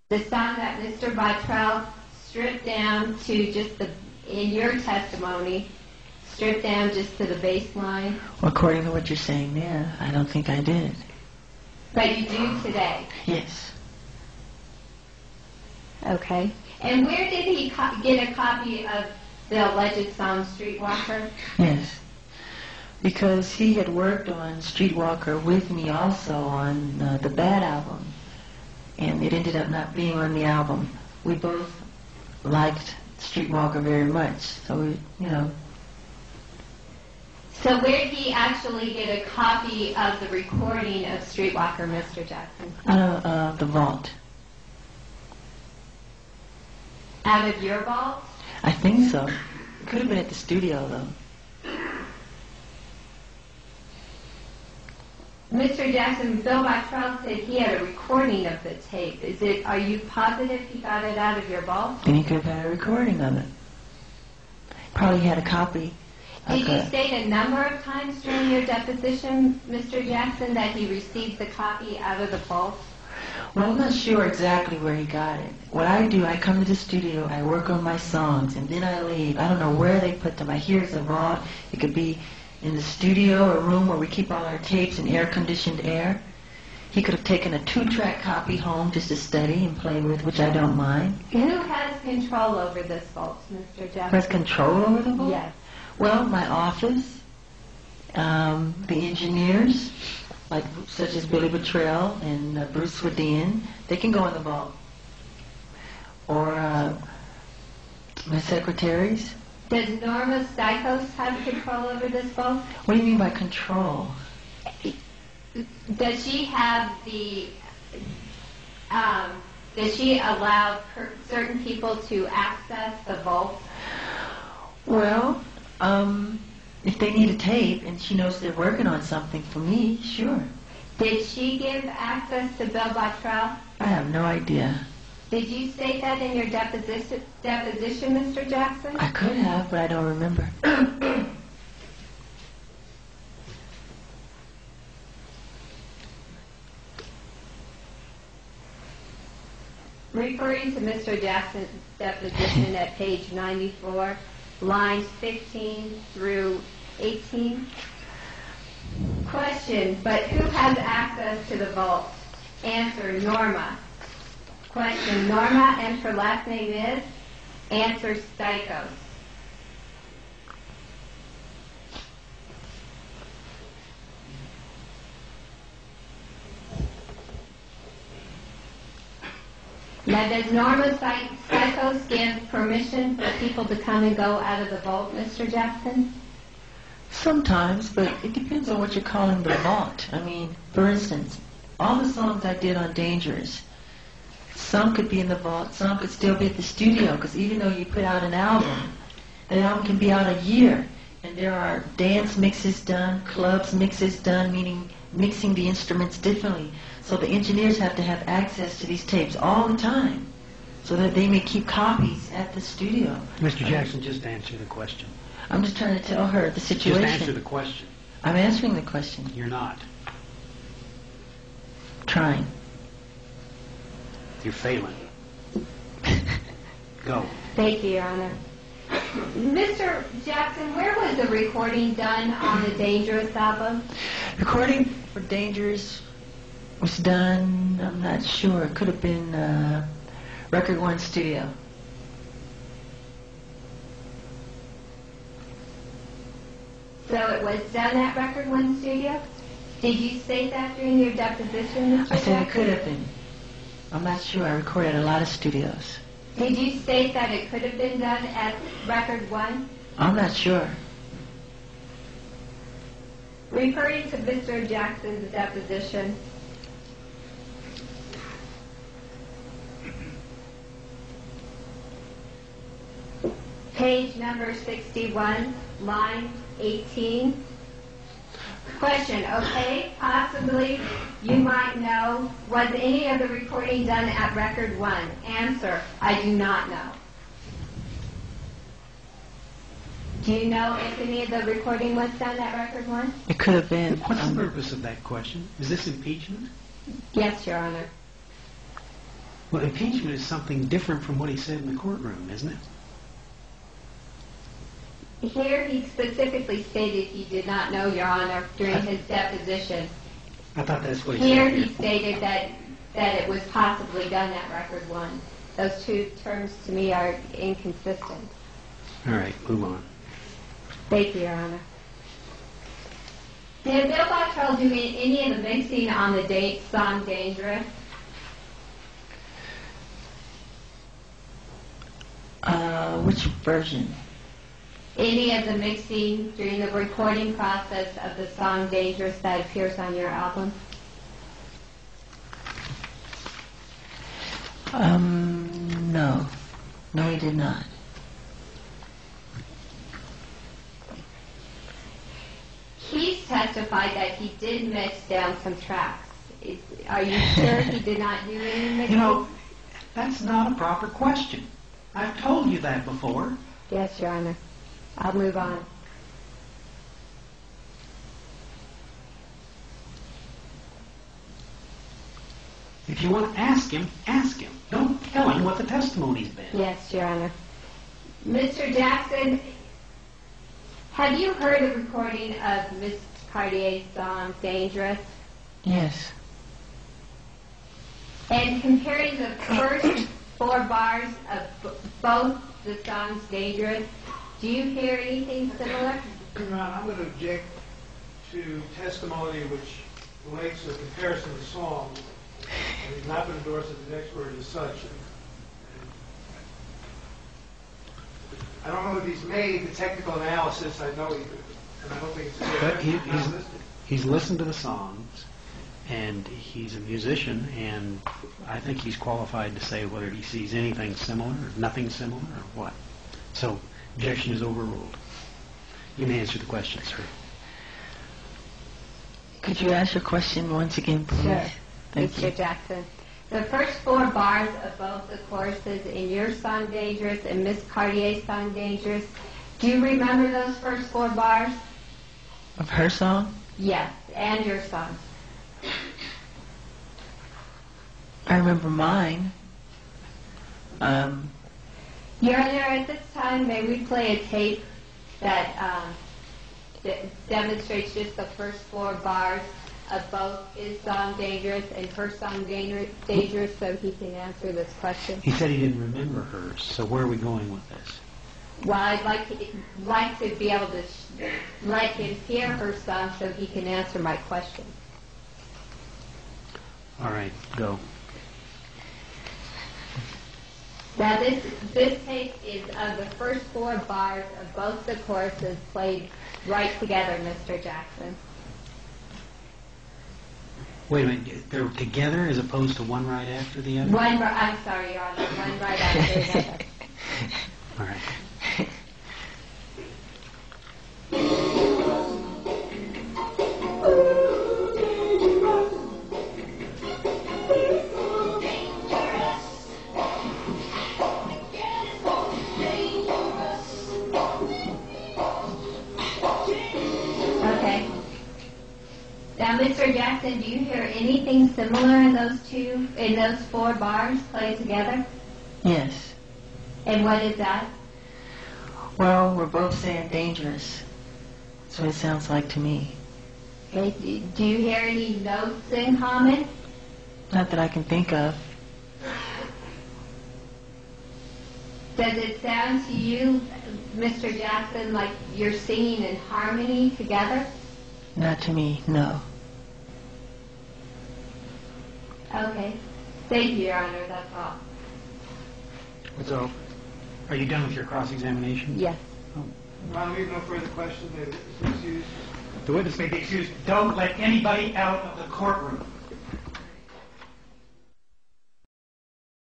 the song that Mr. Bottrell stripped down to just the, in your testimony, stripped down just to the bass line? Well, according to what you're saying there, I don't think I did. But you do today? Yes. Okay. And where did he get a copy of the alleged song Streetwalker? Yes. Because he had worked on Streetwalker with me also on the Bad album. And it ended up not being on the album. We both liked Streetwalker very much. So, we, you know. So where did he actually get a copy of the recording of Streetwalker, Mr. Jackson? The vault. Out of your vault? I think so. It could have been at the studio, though. Mr. Jackson, Bill Bottrell said he had a recording of the tape. Is it? Are you positive he got it out of your vault? Then he could have had a recording of it. Probably had a copy. Did you state a number of times during your deposition, Mr. Jackson, that he received the copy out of the vault? Well, I'm not sure exactly where he got it. What I do, I come to the studio, I work on my songs, and then I leave. I don't know where they put them. I hear it's a vault. It could be in the studio, a room where we keep all our tapes in air-conditioned air. He could have taken a 2-track copy home just to study and play with, which I don't mind. Who has control over this vault, Mr. Jackson? Who has control over the vault? Yes. Well, my office, the engineers, like such as Billy Bottrell and Bruce Swedien, they can go in the vault. Or my secretaries. Does Norma Stykos have control over this vault? What do you mean by control? Does she have the, does she allow certain people to access the vault? Well, if they need a tape and she knows they're working on something for me, sure. Did she give access to Bill Bottrell? I have no idea. Did you state that in your deposition, Mr. Jackson? I could have, but I don't remember. Referring to Mr. Jackson's deposition at page 94, lines 15 through 18. Question, but who has access to the vault? Answer, Norma. Question, Norma, and her last name is? Answer, Stykos. Now, does Norma Stykos give permission for people to come and go out of the vault, Mr. Jackson? Sometimes, but it depends on what you're calling the vault. I mean, for instance, all the songs I did on Dangerous, some could be in the vault, some could still be at the studio, because even though you put out an album, that album can be out a year, and there are dance mixes done, clubs mixes done, meaning mixing the instruments differently. So the engineers have to have access to these tapes all the time, so that they may keep copies at the studio. Mr. Jackson, just answer the question. I'm just trying to tell her the situation. Just answer the question. I'm answering the question. You're not. Trying. You're failing. Go. Thank you, Your Honor. Mr. Jackson, where was the recording done on the Dangerous album? Recording for Dangerous was done, I'm not sure, it could have been Record One Studio. So it was done at Record One Studio? Did you state that during your deposition, Mr. I said it Jackson? could have been. I'm not sure, I recorded at a lot of studios. Did you state that it could have been done at Record One? I'm not sure. Referring to Mr. Jackson's deposition, page number 61, line 18. Question, okay, possibly you might know, was any of the recording done at Record One? Answer, I do not know. Do you know if any of the recording was done at Record One? It could have been. What's the purpose of that question? Is this impeachment? Yes, Your Honor. Well, impeachment is something different from what he said in the courtroom, isn't it? Here he specifically stated he did not know, Your Honor, during his deposition. I thought that's what he Here said. he stated that it was possibly done at record one. Those two terms to me are inconsistent. All right, move on. Thank you, Your Honor. Did Bill Bottrell do any of the mixing on the song Dangerous? Which version? Any of the mixing during the recording process of the song Dangerous that appears on your album? No. No, he did not. He's testified that he did mix down some tracks. Are you sure he did not do any mixing? You know, that's not a proper question. I've told you that before. Yes, Your Honor. I'll move on. If you want to ask him, ask him. Don't tell him what the testimony's been. Yes, Your Honor. Mr. Jackson, have you heard a recording of Miss Cartier's song Dangerous? Yes. And comparing the first 4 bars of both the songs Dangerous, do you hear anything similar? Your Honor, I'm going to object to testimony which relates to a comparison of songs and has not been endorsed as an expert as such. I don't know if he's made the technical analysis. I know he did, and I don't think it's But listed. he's listened to the songs, and he's a musician, and I think he's qualified to say whether he sees anything similar or nothing similar or what. So, objection is overruled. You may answer the question, sir. Could you ask your question once again, please? Sure. Thank you. Mr. Jackson. The first 4 bars of both the choruses in your song Dangerous and Miss Cartier's song Dangerous, do you remember those first 4 bars? Of her song? Yes, and your song. I remember mine. Your Honor, at this time, may we play a tape that demonstrates just the first 4 bars of both his song Dangerous and her song Dangerous so he can answer this question? He said he didn't remember hers, so where are we going with this? Well, I'd like to be able to let him hear her song so he can answer my question. All right, go. Now, this tape is of the first 4 bars of both the choruses played right together, Mr. Jackson. Wait a minute, they're together as opposed to one right after the other? I'm sorry, Your Honor, one right after another. All right. Okay. Now, Mr. Jackson, do you hear anything similar in those 4 bars played together? Yes. And what is that? Well, we're both saying dangerous. That's what it sounds like to me. Okay. Do you hear any notes in common? Not that I can think of. Does it sound to you, Mr. Jackson, like you're singing in harmony together? Not to me, no. Okay. Thank you, Your Honor. That's all. So, are you done with your cross-examination? Yes. Your Honor, we have no further questions. Excuse. The witness may be excused. Don't let anybody out of the courtroom.